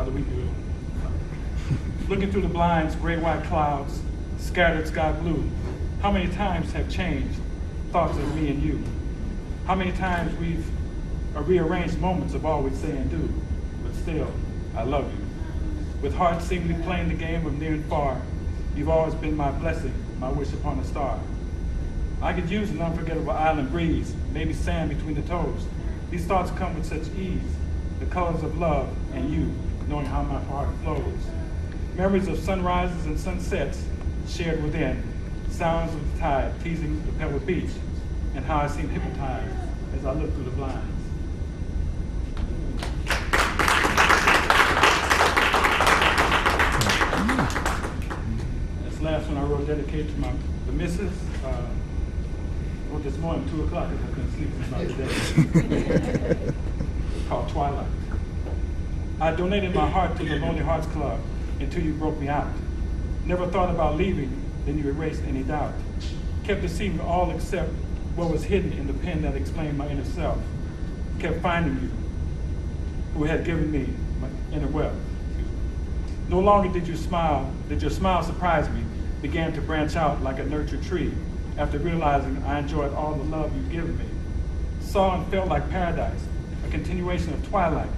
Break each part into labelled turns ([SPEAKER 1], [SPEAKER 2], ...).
[SPEAKER 1] do we do it? Looking through the blinds, gray white clouds, scattered sky blue. How many times have changed thoughts of me and you? How many times we've rearranged moments of all we say and do, but still, I love you. With hearts seemingly playing the game of near and far, you've always been my blessing, my wish upon a star. I could use an unforgettable island breeze, maybe sand between the toes. These thoughts come with such ease, the colors of love and you, knowing how my heart flows. Memories of sunrises and sunsets shared within, sounds of the tide teasing the pebble beach, and how I seem hypnotized as I look through the blinds. This last one I wrote dedicated to the missus. Wrote this morning, 2 o'clock, because I couldn't sleep since the day. It's called Twilight. I donated my heart to the Lonely Hearts Club until you broke me out. Never thought about leaving, then you erased any doubt. Kept deceiving all except what was hidden in the pen that explained my inner self. Kept finding you, who had given me my inner wealth. No longer did your smile surprise me, began to branch out like a nurtured tree after realizing I enjoyed all the love you've given me. Saw and felt like paradise, a continuation of twilight,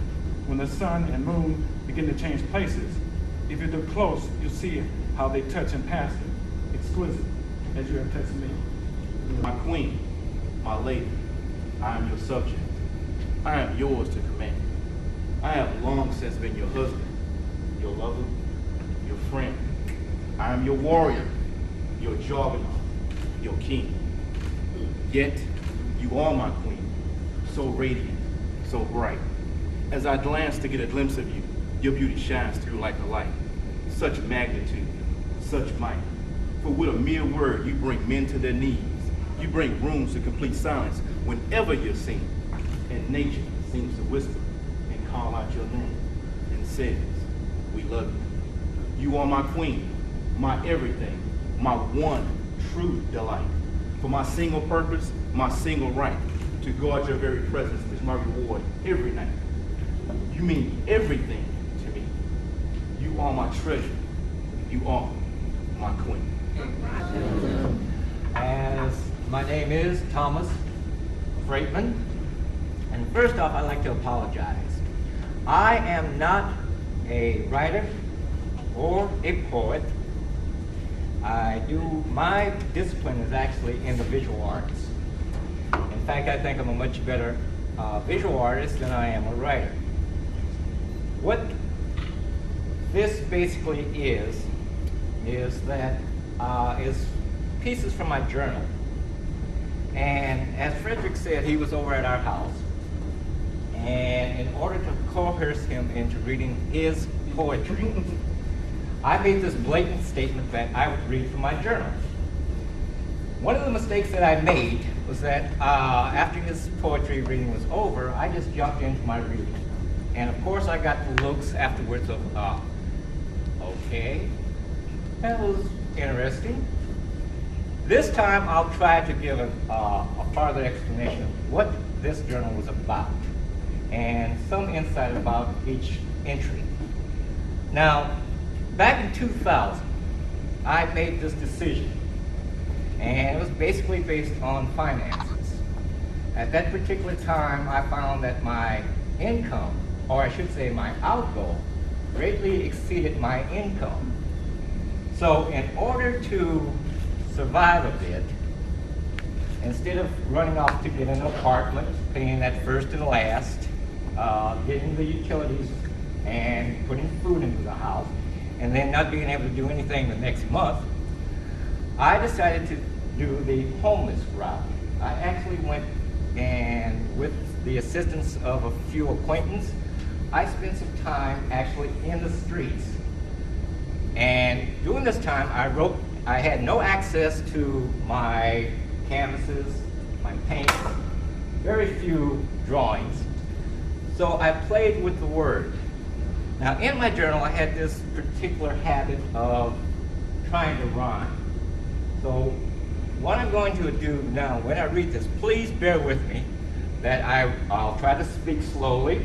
[SPEAKER 1] when the sun and moon begin to change places. If you look close, you'll see how they touch in passing, exquisite as you have touched me.
[SPEAKER 2] My queen, my lady, I am your subject. I am yours to command. I have long since been your husband, your lover, your friend. I am your warrior, your juggernaut, your king. Yet, you are my queen, so radiant, so bright. As I glance to get a glimpse of you, your beauty shines through like a light. Such magnitude, such might. For with a mere word, you bring men to their knees. You bring rooms to complete silence whenever you're seen. And nature seems to whisper and call out your name and says, we love you. You are my queen, my everything, my one true delight. For my single purpose, my single right, to guard your very presence is my reward every night. You mean everything to me. You are my treasure. You are my queen.
[SPEAKER 3] As my name is Thomas Freitman, and first off, I'd like to apologize. I am not a writer or a poet. My discipline is actually in the visual arts. In fact, I think I'm a much better visual artist than I am a writer. What this basically is that is pieces from my journal. And as Fredrick said, he was over at our house. And in order to coerce him into reading his poetry, I made this blatant statement that I would read from my journal. One of the mistakes that I made was that after his poetry reading was over, I just jumped into my reading. And of course I got the looks afterwards of, okay, that was interesting. This time I'll try to give a further explanation of what this journal was about and some insight about each entry. Now, back in 2000, I made this decision, and it was basically based on finances. At that particular time, I found that my income, or I should say my outgo, greatly exceeded my income. So in order to survive a bit, instead of running off to get an apartment, paying that first and last, getting the utilities and putting food into the house, and then not being able to do anything the next month, I decided to do the homeless route. I actually went, and with the assistance of a few acquaintances, I spent some time actually in the streets. And during this time, I had no access to my canvases, my paints, very few drawings. So I played with the word. Now in my journal, I had this particular habit of trying to rhyme. So what I'm going to do now, when I read this, please bear with me that I'll try to speak slowly